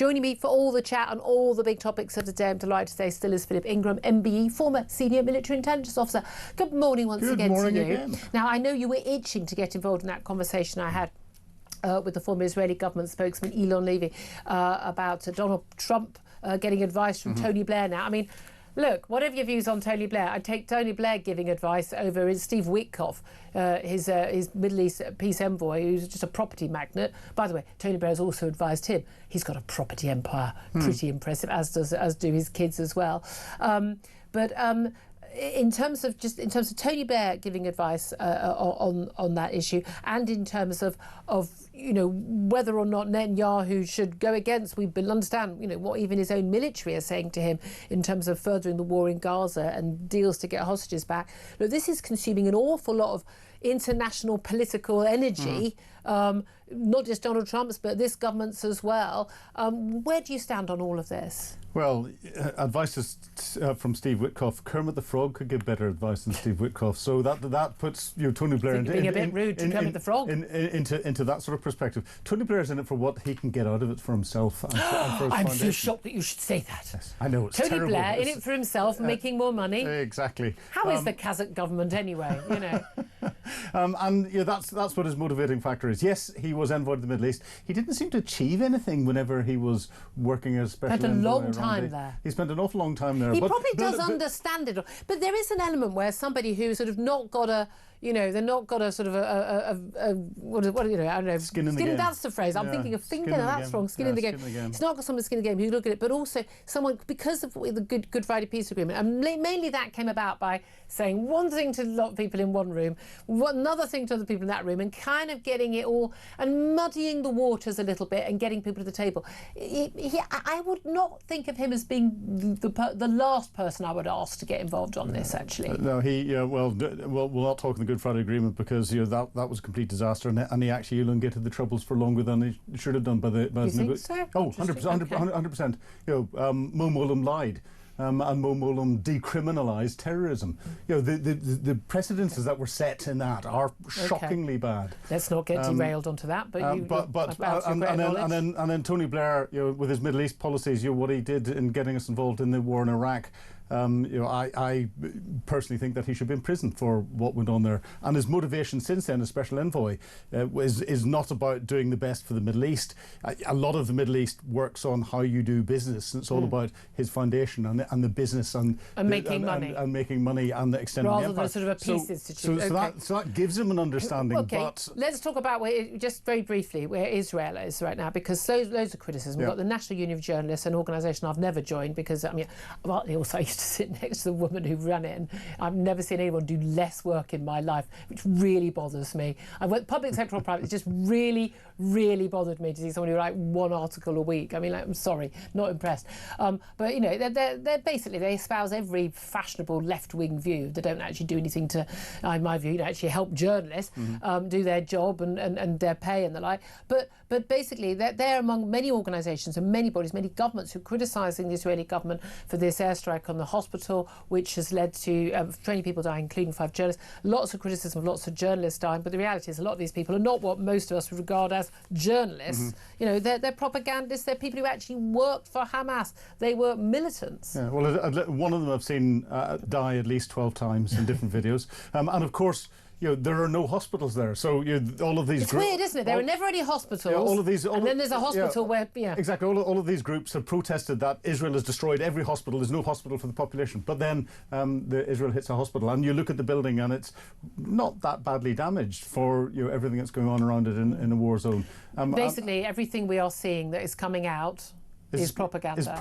Joining me for all the chat on all the big topics of the day, I'm delighted to say, still is Philip Ingram, MBE, former senior military intelligence officer. Good morning once again to you. Again. Now, I know you were itching to get involved in that conversation I had with the former Israeli government spokesman Elon Levy about Donald Trump getting advice from Tony Blair now. I mean, look, whatever your views on Tony Blair, I'd take Tony Blair giving advice over Steve Witkoff, his Middle East peace envoy, who's just a property magnate. By the way, Tony Blair has also advised him. He's got a property empire, pretty impressive, as do his kids as well. In terms of Tony Blair giving advice on that issue, and in terms of whether or not Netanyahu should go against, we understand what even his own military are saying to him in terms of furthering the war in Gaza and deals to get hostages back. Look, this is consuming an awful lot of international political energy, not just Donald Trump's, but this government's as well. Where do you stand on all of this? Well, advice is from Steve Witkoff. Kermit the Frog could give better advice than Steve Witkoff. So that puts Tony Blair being a bit rude to Kermit the Frog into that sort of perspective. Tony Blair's in it for what he can get out of it for himself and for his I'm foundation. so shocked that you should say that. Yes, I know, it's Tony terrible. Blair in it for himself, making more money. Exactly. How is the Kazakh government anyway? That's what his motivating factor is. Yes, he was envoy to the Middle East. He didn't seem to achieve anything whenever he was working as special envoy. Spent a long time there. He spent an awful long time there. He probably does understand it, but there is an element where somebody who's sort of not got a, they're not got a sort of I don't know. Skin in the game. That's the phrase. I'm thinking of that's wrong. Skin in the game. It's not got someone's skin in the game who look at it, but also someone, because of the Good Friday Peace Agreement, and mainly that came about by saying one thing to a lot of people in one room, another thing to other people in that room, and kind of getting it all and muddying the waters a little bit and getting people to the table. I would not think of him as being the last person I would ask to get involved on this. Actually, no. We'll not talk in the Good Friday Agreement because that was a complete disaster, and he actually elongated the troubles for longer than he should have done. You think so? Oh, 100%. Mo Mowlam lied. And Mo Mowlam decriminalised terrorism. The precedences that were set in that are shockingly bad. Let's not get derailed onto that. And then Tony Blair, with his Middle East policies, what he did in getting us involved in the war in Iraq. I personally think that he should be in prison for what went on there. And his motivation since then as special envoy is not about doing the best for the Middle East. A lot of the Middle East works on how you do business. It's all about his foundation and the business and making money and extending the empire. Rather than sort of a peace institute. So that gives him an understanding. Okay, but let's talk about just very briefly where Israel is right now, because loads of criticism. We've got the National Union of Journalists, an organisation I've never joined because I used to sit next to the woman who ran it, and I've never seen anyone do less work in my life, which really bothers me. I went public sector or private, it just really, really bothered me to see someone who write one article a week. I mean, I'm sorry, not impressed. But they're basically, they espouse every fashionable left-wing view. They don't actually do anything to, in my view, actually help journalists do their job and their pay and the like. But basically, they're among many organisations and many bodies, many governments who are criticising the Israeli government for this airstrike on the hospital, which has led to 20 people dying, including 5 journalists. Lots of criticism of lots of journalists dying, but the reality is a lot of these people are not what most of us would regard as journalists. They're propagandists. They're people who actually worked for Hamas. They were militants. Yeah, well, one of them I've seen die at least 12 times in different videos. And of course, there are no hospitals there. So all of these... It's weird, isn't it? There are never any hospitals. And then there's a hospital where... Yeah. Exactly. All of these groups have protested that Israel has destroyed every hospital. There's no hospital for the population. But then Israel hits a hospital, and you look at the building, and it's not that badly damaged for everything that's going on around it in a war zone. Basically, everything we are seing that is coming out is propaganda.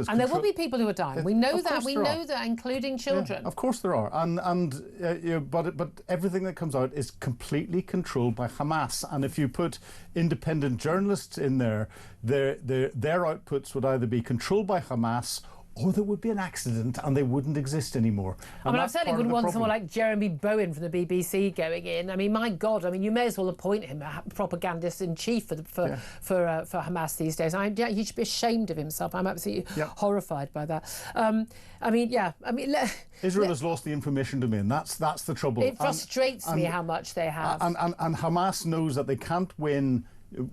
And there will be people who are dying. We know that. We know that, including children. Yeah, of course there are. But everything that comes out is completely controlled by Hamas. And if you put independent journalists in there, their outputs would either be controlled by Hamas, or there would be an accident and they wouldn't exist anymore. I mean, I certainly wouldn't want someone like Jeremy Bowen from the BBC going in. I mean, my God, you may as well appoint him a propagandist in chief for Hamas these days. He should be ashamed of himself. I'm absolutely horrified by that. Israel has lost the information domain. That's the trouble. It frustrates me how much they have. And Hamas knows that they can't win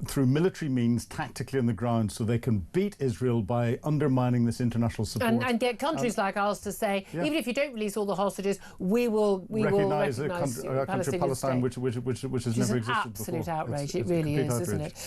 through military means tactically on the ground so they can beat Israel by undermining this international support. And get countries like ours to say, even if you don't release all the hostages, we will recognise a country, Palestine, which has never existed before. Absolute outrage. It really is, isn't it?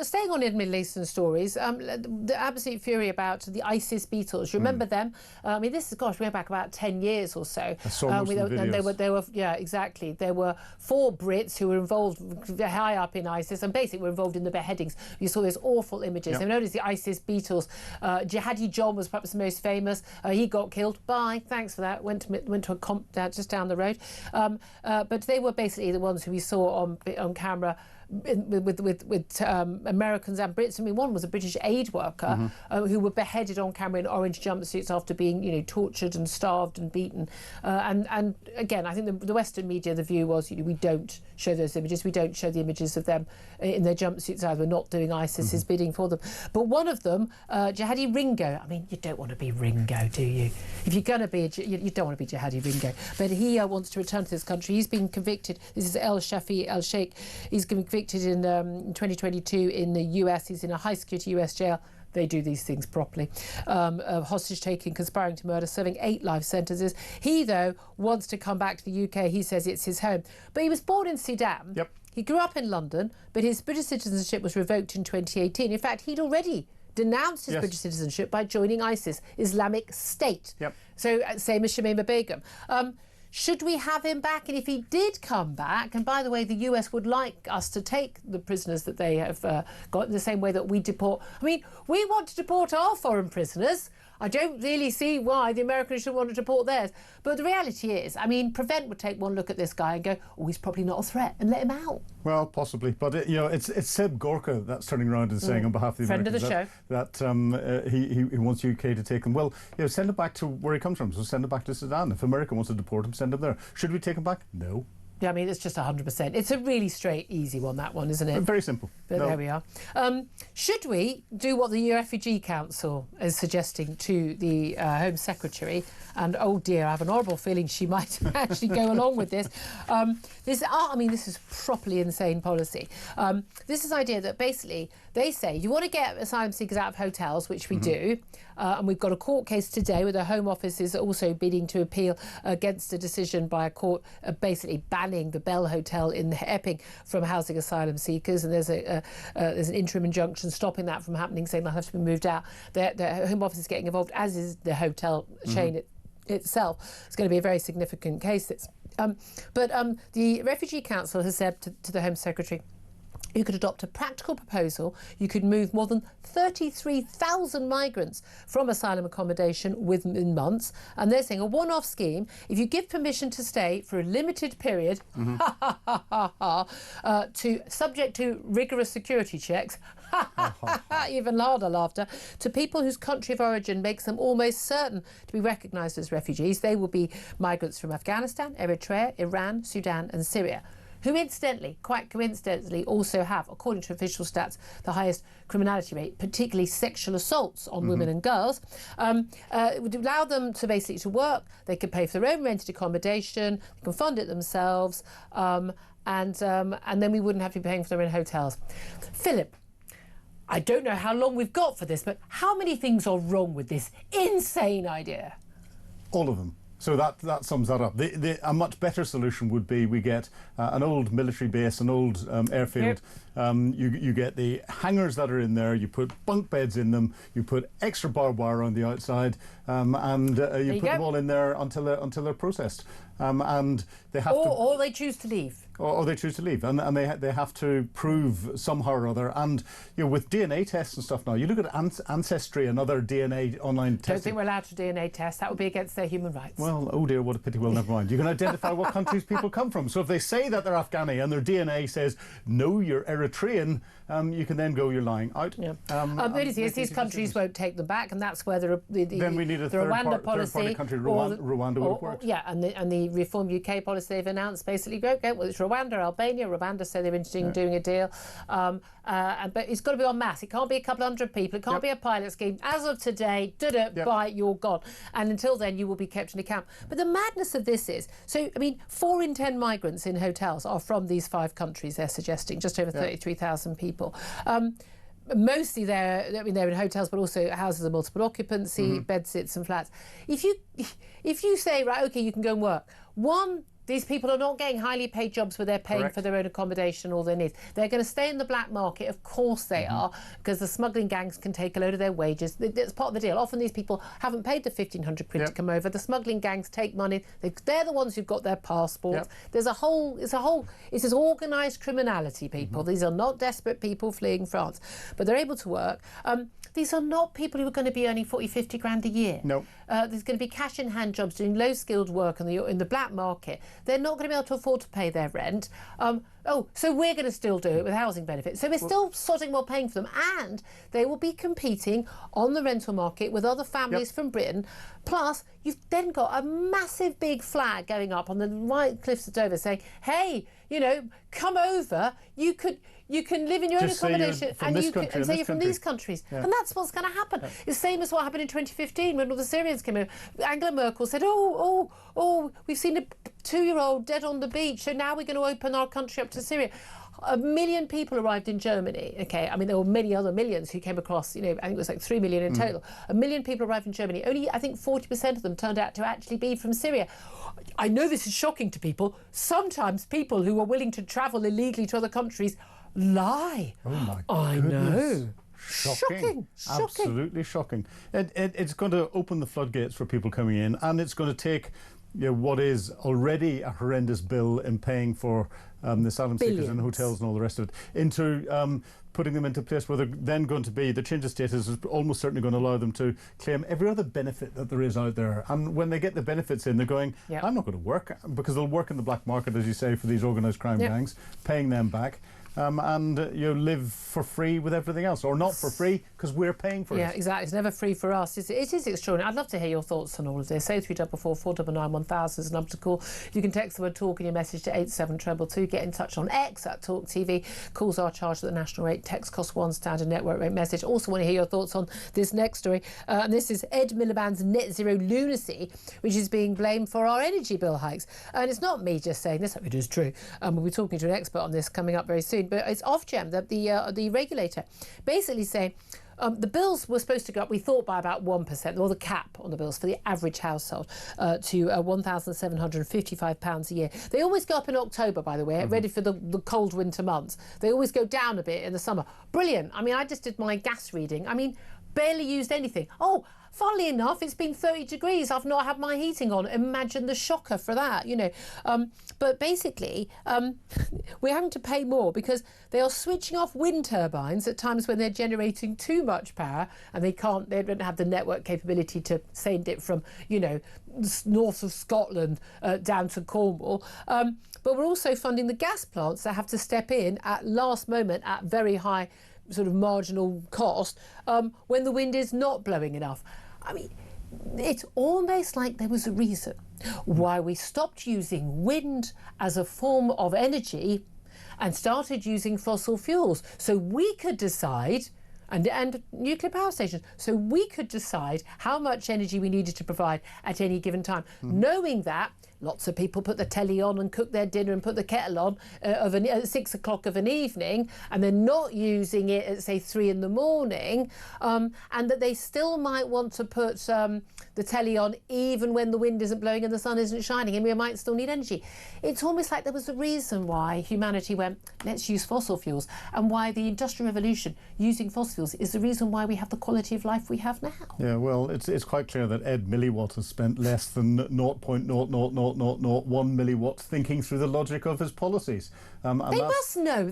Staying on Middle Eastern stories, the absolute fury about the ISIS Beatles. You remember them? I mean, this is, gosh, we're back about 10 years or so. I saw most of the videos. And they were, yeah, exactly. There were 4 Brits who were involved high up in ISIS and basically were involved in the beheadings. You saw those awful images. They were known as the ISIS Beatles. Jihadi John was perhaps the most famous. He got killed. Bye. Thanks for that. Went to a comp just down the road. But they were basically the ones who we saw on camera with Americans and Brits. I mean, one was a British aid worker who were beheaded on camera in orange jumpsuits after being, tortured and starved and beaten. And again, I think the Western media, the view was, we don't show those images. We don't show the images of them in their jumpsuits either. We're not doing ISIS's bidding for them. But one of them, Jihadi Ringo. I mean, you don't want to be Ringo, do you? If you're going to be, you don't want to be Jihadi Ringo. But he wants to return to this country. He's been convicted. This is El Shafi El Sheikh. He's been convicted in 2022 in the US. He's in a high-security US jail. They do these things properly. Of hostage-taking, conspiring to murder, serving 8 life sentences. He, though, wants to come back to the UK. He says it's his home. But he was born in Sudan. Yep. He grew up in London, but his British citizenship was revoked in 2018. In fact, he'd already denounced his British citizenship by joining ISIS, Islamic State. Yep. So, same as Shamima Begum. Should we have him back? And if he did come back, and by the way, the US would like us to take the prisoners that they have got in the same way that we deport. I mean, we want to deport our foreign prisoners. I don't really see why the Americans should want to deport theirs. But the reality is, I mean, Prevent would take one look at this guy and go, oh, he's probably not a threat, and let him out. Well, possibly. But, it's Seb Gorka that's turning around and saying on behalf of the Americans that he wants UK to take him. Well, send him back to where he comes from. So send him back to Sudan. If America wants to deport him, send him there. Should we take him back? No. Yeah, I mean, it's just 100%. It's a really straight, easy one, that one, isn't it? Very simple. But there we are. Should we do what the Refugee Council is suggesting to the Home Secretary? And, oh dear, I have an horrible feeling she might actually go along with this. This is properly insane policy. This is the idea that basically they say you want to get asylum seekers out of hotels, which we do, and we've got a court case today where the Home Office is also bidding to appeal against a decision by a court basically banning the Bell Hotel in Epping from housing asylum seekers, and there's an interim injunction stopping that from happening, saying they'll have to be moved out. The Home Office is getting involved, as is the hotel chain itself. It's going to be a very significant case. The Refugee Council has said to the Home Secretary, you could adopt a practical proposal. You could move more than 33,000 migrants from asylum accommodation within months. And they're saying a one-off scheme, if you give permission to stay for a limited period, subject to rigorous security checks, even harder laughter, to people whose country of origin makes them almost certain to be recognised as refugees. They will be migrants from Afghanistan, Eritrea, Iran, Sudan and Syria, who incidentally, quite coincidentally, also have, according to official stats, the highest criminality rate, particularly sexual assaults on women and girls. It would allow them to basically to work. They could pay for their own rented accommodation, they can fund it themselves, and then we wouldn't have to be paying for their own hotels. Philip, I don't know how long we've got for this, but how many things are wrong with this insane idea? All of them. So that sums that up. A much better solution would be we get an old military base, an old airfield. You get the hangars that are in there, you put bunk beds in them, you put extra barbed wire on the outside, and you put them all in there until they're processed. And they have or they choose to leave. Or they choose to leave, and they have to prove somehow or other. And with DNA tests and stuff now, you look at Ancestry and other DNA online testing. Don't think we're allowed to DNA test. That would be against their human rights. Well, oh dear, what a pity. Well, never mind. You can identify what countries people come from. So if they say that they're Afghani and their DNA says no, you're Eritrean, you can then go, you're lying out. Yeah. These countries won't take them back, and that's where then we need a Rwanda policy. Third-party country, Rwanda would have worked. Yeah, and the Reform UK policy they've announced basically go. Well, it's Rwanda, Albania. Rwanda say they're interested in doing a deal, but it's got to be en masse. It can't be a couple hundred people. It can't be a pilot scheme. As of today, by you're gone. And until then, you will be kept in account. But the madness of this is, 4 in 10 migrants in hotels are from these 5 countries. They're suggesting just over 30%. 33,000 people. Mostly they're in hotels, but also houses of multiple occupancy, bedsits and flats. If you say, right, okay, you can go and work. One, these people are not getting highly paid jobs where they're paying for their own accommodation, all their needs. They're going to stay in the black market, of course they are, because the smuggling gangs can take a load of their wages. That's part of the deal. Often these people haven't paid the 1,500 quid to come over. The smuggling gangs take money. They're the ones who've got their passports. It's this organised criminality, people. These are not desperate people fleeing France, but they're able to work. These are not people who are going to be earning 40, 50 grand a year. No. There's going to be cash in hand jobs doing low skilled work in the black market. They're not going to be able to afford to pay their rent. So we're going to still do it with housing benefits. So we're still sodding well paying for them, and they will be competing on the rental market with other families from Britain. Plus, you've then got a massive big flag going up on the white cliffs of Dover saying, hey, come over, you can live in your own accommodation and say you're from these countries. And that's what's going to happen. It's the same as what happened in 2015 when all the Syrians came over. Angela Merkel said, we've seen a 2-year-old dead on the beach, so now we're going to open our country up to Syria. 1 million people arrived in Germany, okay? I mean, there were many other millions who came across, I think it was like 3 million in total. 1 million people arrived in Germany. Only, I think, 40% of them turned out to actually be from Syria. I know this is shocking to people. Sometimes people who are willing to travel illegally to other countries lie. Oh, my goodness. I know. Shocking. Absolutely shocking. It's going to open the floodgates for people coming in, and it's going to take what is already a horrendous bill in paying for the asylum seekers in hotels and all the rest of it, into putting them into a place where they're then going to be, the change of status is almost certainly going to allow them to claim every other benefit that there is out there. And when they get the benefits in, they're going, I'm not going to work, because they'll work in the black market, as you say, for these organised crime gangs, paying them back. And live for free with everything else, or not for free because we're paying for it. Yeah, exactly. It's never free for us. It is extraordinary. I'd love to hear your thoughts on all of this. 0344 499 1000 is the number to call. You can text the word talk in your message to 87222. Get in touch on X at TalkTV. Calls are charged at the national rate. Text costs £1, standard network rate message. Also want to hear your thoughts on this next story. And this is Ed Miliband's net zero lunacy, which is being blamed for our energy bill hikes. And it's not me just saying this, it is true. We'll be talking to an expert on this coming up very soon. But it's Ofgem, the regulator, basically saying the bills were supposed to go up, we thought, by about 1%, or the cap on the bills for the average household, to £1,755 a year. They always go up in October, by the way, ready for the cold winter months. They always go down a bit in the summer. Brilliant. I mean, I just did my gas reading. I mean, barely used anything. Oh, funnily enough, it's been 30 degrees. I've not had my heating on. Imagine the shocker for that, But basically, we're having to pay more because they are switching off wind turbines at times when they're generating too much power, and they don't have the network capability to send it from, north of Scotland down to Cornwall. But we're also funding the gas plants that have to step in at last moment at very high sort of marginal cost when the wind is not blowing enough. I mean, it's almost like there was a reason why we stopped using wind as a form of energy and started using fossil fuels. So we could decide, and nuclear power stations, so we could decide how much energy we needed to provide at any given time, knowing that lots of people put the telly on and cook their dinner and put the kettle on at 6 o'clock of an evening, and they're not using it at, say, 3 in the morning, and that they still might want to put the telly on even when the wind isn't blowing and the sun isn't shining, and we might still need energy. It's almost like there was a reason why humanity went, let's use fossil fuels, and why the Industrial Revolution using fossil fuels is the reason why we have the quality of life we have now. Yeah, well, it's quite clear that Ed Milliwatt has spent less than 0.0001 milliwatts thinking through the logic of his policies. They must know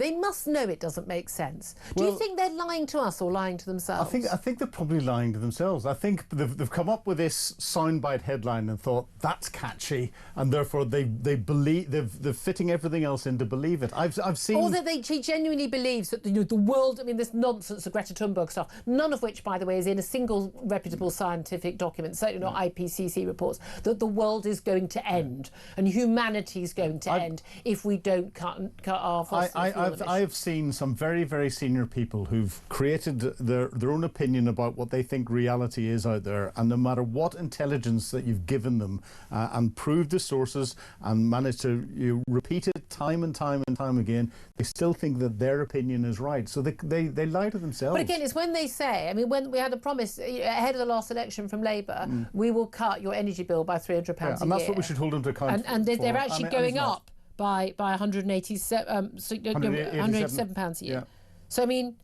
it doesn't make sense. Do you think they're lying to us or lying to themselves? I think they're probably lying to themselves. I think they've come up with this soundbite headline and thought that's catchy, and therefore they believe they're fitting everything else in to believe it. I've seen, or that he genuinely believes that the world. I mean, this nonsense of Greta Thunberg stuff, none of which, by the way, is in a single reputable scientific document, certainly not IPCC reports, that the world is going to end. end, and humanity's going to end if we don't cut our fossil fuel emissions. I've seen some very, very senior people who've created their own opinion about what they think reality is out there, and no matter what intelligence that you've given them and proved the sources and managed to repeat it time and time and time again, they still think that their opinion is right. So they lie to themselves. But again, it's when they say, I mean, when we had a promise ahead of the last election from Labour, we will cut your energy bill by £300 a year. And that's what we should hold them to account for. And they're actually going up by £187 a year. Yeah. So I mean,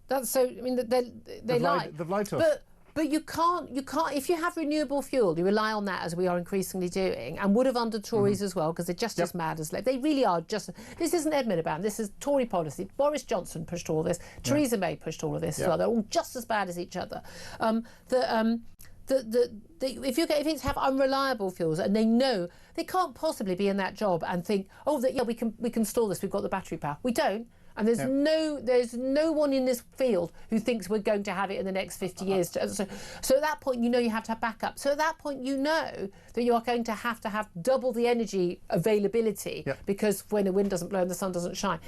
that's so. I mean, they lie. They've lied to us. But you can't. If you have renewable fuel, you rely on that, as we are increasingly doing, and would have under Tories as well, because they're just as mad as Labour. They really are just. This isn't Ed Miliband. This is Tory policy. Boris Johnson pushed all this. Theresa May pushed all of this as well. They're all just as bad as each other. If you have unreliable fuels, and they know they can't possibly be in that job and think, we can store this. We've got the battery power. We don't. And there's no one in this field who thinks we're going to have it in the next 50 years. So at that point, you know you have to have backup. So at that point, you know that you are going to have double the energy availability because when the wind doesn't blow and the sun doesn't shine.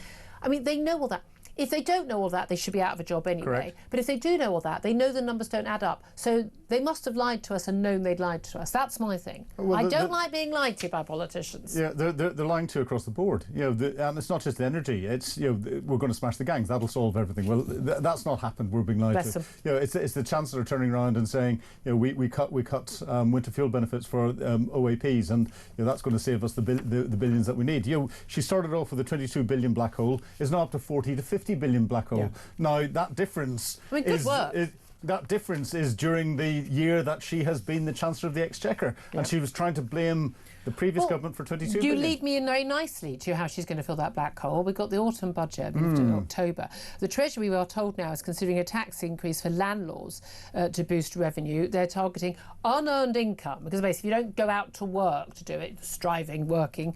I mean, they know all that. If they don't know all that, they should be out of a job anyway. Correct. But if they do know all that, they know the numbers don't add up. So they must have lied to us and known they'd lied to us. That's my thing. Well, I don't like being lied to by politicians. Yeah, they're lying to across the board. And it's not just energy. It's we're going to smash the gangs. That'll solve everything. Well, that's not happened. We're being lied Bless to. them. It's the Chancellor turning around and saying, we cut winter fuel benefits for OAPs, and that's going to save us the billions that we need. She started off with a 22 billion black hole. Is now up to 40 to 50 billion black hole. Yeah. Now that difference that difference is during the year that she has been the Chancellor of the Exchequer, and she was trying to blame the previous government for 22 billion. You lead me in very nicely to how she's going to fill that black hole. We've got the autumn budget moved in October. The Treasury, we are told now, is considering a tax increase for landlords to boost revenue. They're targeting unearned income, because basically if you don't go out to work to do it, striving, working,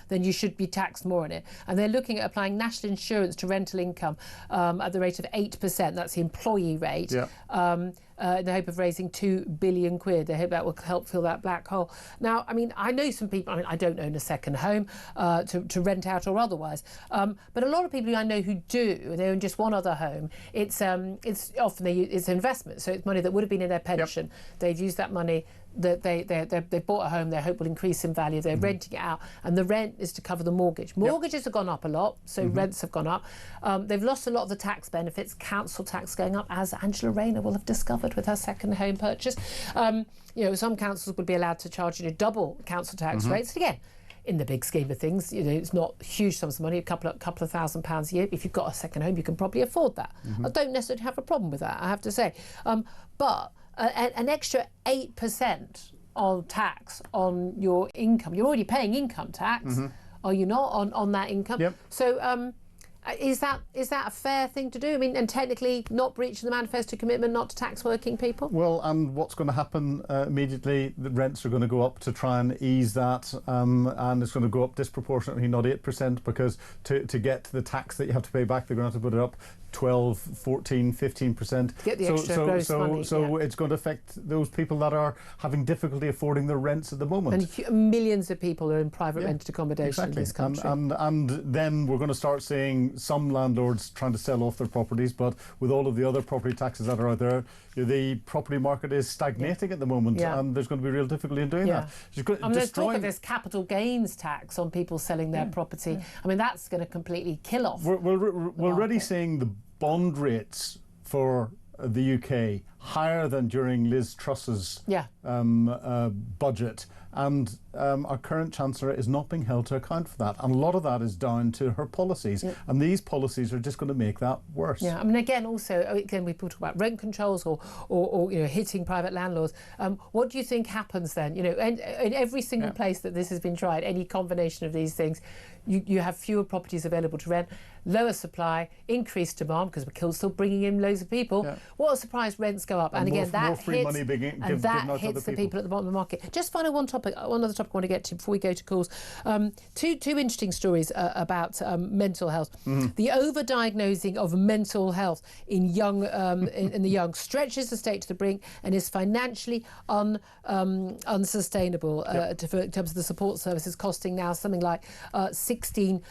then you should be taxed more on it. And they're looking at applying national insurance to rental income at the rate of 8%. That's the employee rate. Yeah. In the hope of raising £2 billion. They hope that will help fill that black hole. Now, I mean, I know some people, I don't own a second home to rent out or otherwise, but a lot of people I know who do, they own just one other home, it's often it's investment, so it's money that would have been in their pension. Yep. They've used that money, that they bought a home, their hope will increase in value, they're renting it out, and the rent is to cover the mortgage. Mortgages have gone up a lot, so rents have gone up. They've lost a lot of the tax benefits, council tax going up, as Angela Rayner will have discovered with her second home purchase. Some councils would be allowed to charge double council tax rates. Again, in the big scheme of things, it's not huge sums of money, a couple of £1,000 a year. If you've got a second home, you can probably afford that. I don't necessarily have a problem with that, I have to say. But an extra 8% of tax on your income, you're already paying income tax, are you not, on that income? Yep. So is that a fair thing to do? I mean, and technically not breaching the manifesto commitment not to tax working people? Well, and what's going to happen immediately? The rents are going to go up to try and ease that, and it's going to go up disproportionately, not 8%, because to get the tax that you have to pay back, they're going to have to put it up 12, 14, 15%. Get the extra gross money. So it's going to affect those people that are having difficulty affording their rents at the moment. And millions of people are in private rented accommodation in this country. And then we're going to start seeing some landlords trying to sell off their properties, but with all of the other property taxes that are out there, the property market is stagnating at the moment, and there's going to be real difficulty in doing that. There's talk of this capital gains tax on people selling their property. I mean, that's going to completely kill off. We're already seeing the bond rates for the UK higher than during Liz Truss's budget, and our current Chancellor is not being held to account for that, and a lot of that is down to her policies, and these policies are just going to make that worse. I mean, again, we talk about rent controls or hitting private landlords. What do you think happens then? In every single place that this has been tried, any combination of these things, you have fewer properties available to rent, lower supply, increased demand because we're still bringing in loads of people. Yeah. What a surprise, rents go up. And again, that hits the people at the bottom of the market. Just final one other topic I want to get to before we go to calls. Two interesting stories about mental health. The overdiagnosing of mental health in young in the young stretches the state to the brink and is financially unsustainable in terms of the support services, costing now something like 16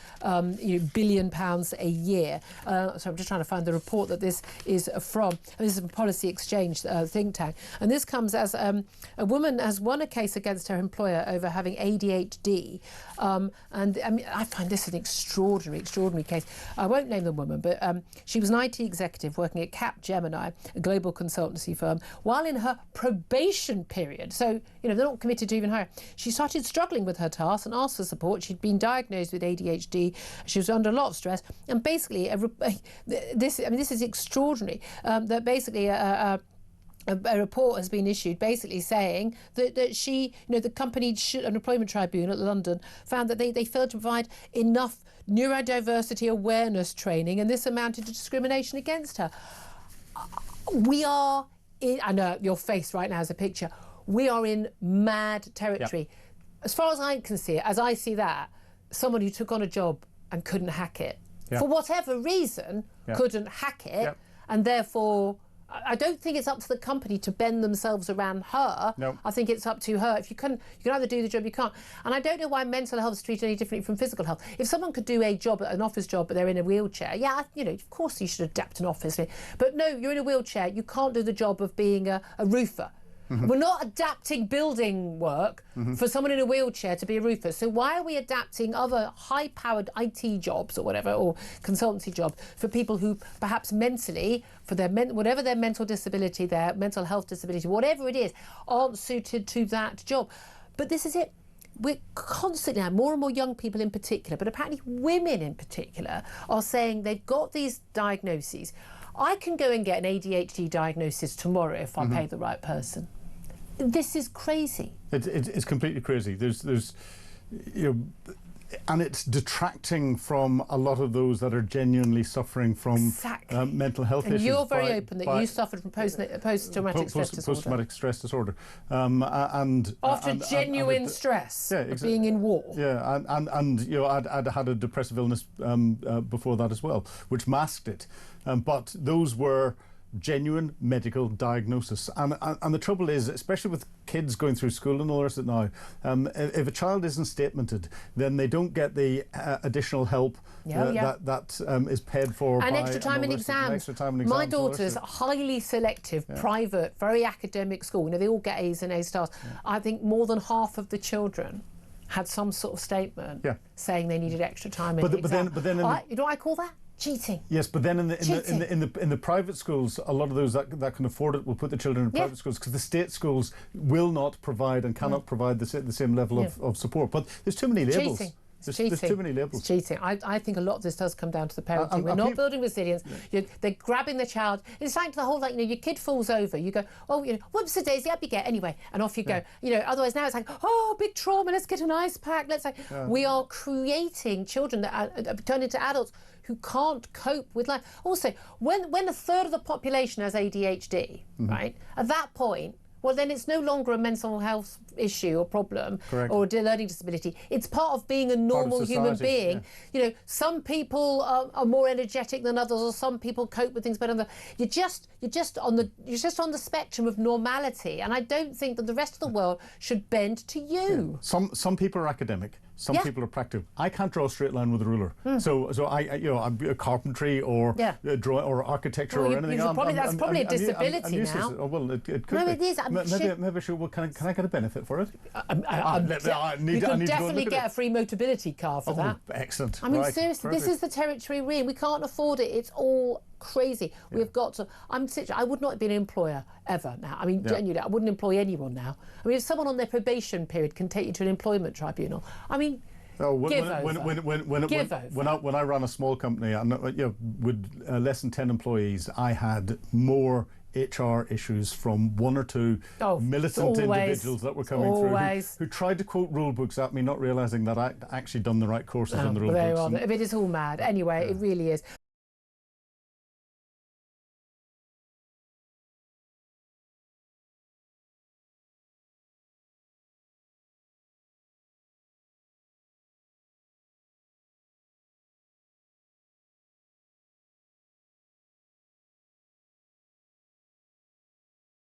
billion pounds a year. So I'm just trying to find the report that this is from. This is a Policy Exchange think tank. And this comes as a woman has won a case against her employer over having ADHD. And I mean, I find this an extraordinary case. I won't name the woman, but she was an IT executive working at Capgemini, a global consultancy firm, while in her probation period. So, they're not committed to even hire. She started struggling with her tasks and asked for support. She'd been diagnosed with ADHD. She was under a lot of stress. And basically, this is extraordinary, that basically a report has been issued basically saying that she, the company, an employment tribunal at London, found that they failed to provide enough neurodiversity awareness training, and this amounted to discrimination against her. We are in, I know your face right now is a picture, we are in mad territory. Yep. As far as I can see it, as I see that, someone who took on a job and couldn't hack it, for whatever reason, couldn't hack it, and therefore I don't think it's up to the company to bend themselves around her. No. I think it's up to her. If you can either do the job, you can't. And I don't know why mental health is treated any differently from physical health. If someone could do a job, an office job, but they're in a wheelchair, of course you should adapt an office. But no, you're in a wheelchair, you can't do the job of being a roofer. We're not adapting building work for someone in a wheelchair to be a roofer. So why are we adapting other high-powered IT jobs or whatever, or consultancy jobs, for people who perhaps mentally, for their whatever their mental disability, their mental health disability, whatever it is, aren't suited to that job? But this is it. We're constantly now, more and more young people in particular, but apparently women in particular, are saying they've got these diagnoses. I can go and get an ADHD diagnosis tomorrow if I pay the right person. This is crazy. It's completely crazy. There's and it's detracting from a lot of those that are genuinely suffering from mental health issues. And you're very open that you suffered from post-traumatic stress disorder. Post-traumatic stress disorder. After genuine stress of being in war. Yeah, and I'd had a depressive illness before that as well, which masked it. But those were genuine medical diagnosis, and the trouble is, especially with kids going through school and all the rest of it now, if a child isn't statemented, then they don't get the additional help that is paid for and by extra time in exams. My daughter's highly selective, private, very academic school. They all get A's and A stars. I think more than half of the children had some sort of statement saying they needed extra time in the exam. But then you know what I call that? Cheating. Yes, but then in the private schools, a lot of those that can afford it will put the children in private schools, because the state schools will not provide and cannot provide the same level of support. But there's too many labels. Cheating. There's too many labels. It's cheating. I think a lot of this does come down to the parenting. We're not building resilience. They're grabbing the child. It's like the whole, your kid falls over. You go, whoops-a-daisy, up you get anyway, and off you go. Otherwise now it's like, big trauma, let's get an ice pack. We are creating children that turn into adults who can't cope with life. Also, when a third of the population has ADHD, right, at that point, well, then it's no longer a mental health issue or problem or a learning disability. It's part of being a normal human being. Some people are more energetic than others, or some people cope with things better than others. You're just on the spectrum of normality, and I don't think that the rest of the world should bend to you. Some people are academic. Some people are practical. I can't draw a straight line with a ruler. So I'm carpentry or drawing or architecture or anything. That's probably a disability now. Well, it could no, be. It is. Maybe sure. Well, can I get a benefit for it? You could definitely get a free Motability car for that. Excellent. I mean, seriously, this is the territory we're in. We can't afford it. It's all crazy. We've got to. I would not be an employer ever now. I mean, genuinely, I wouldn't employ anyone now. I mean, if someone on their probation period can take you to an employment tribunal, I mean, when I ran a small company and with less than 10 employees, I had more HR issues from one or two militant individuals that were coming through who tried to quote rule books at me, not realising that I'd actually done the right courses on the rule books. It is all mad. Anyway, it really is.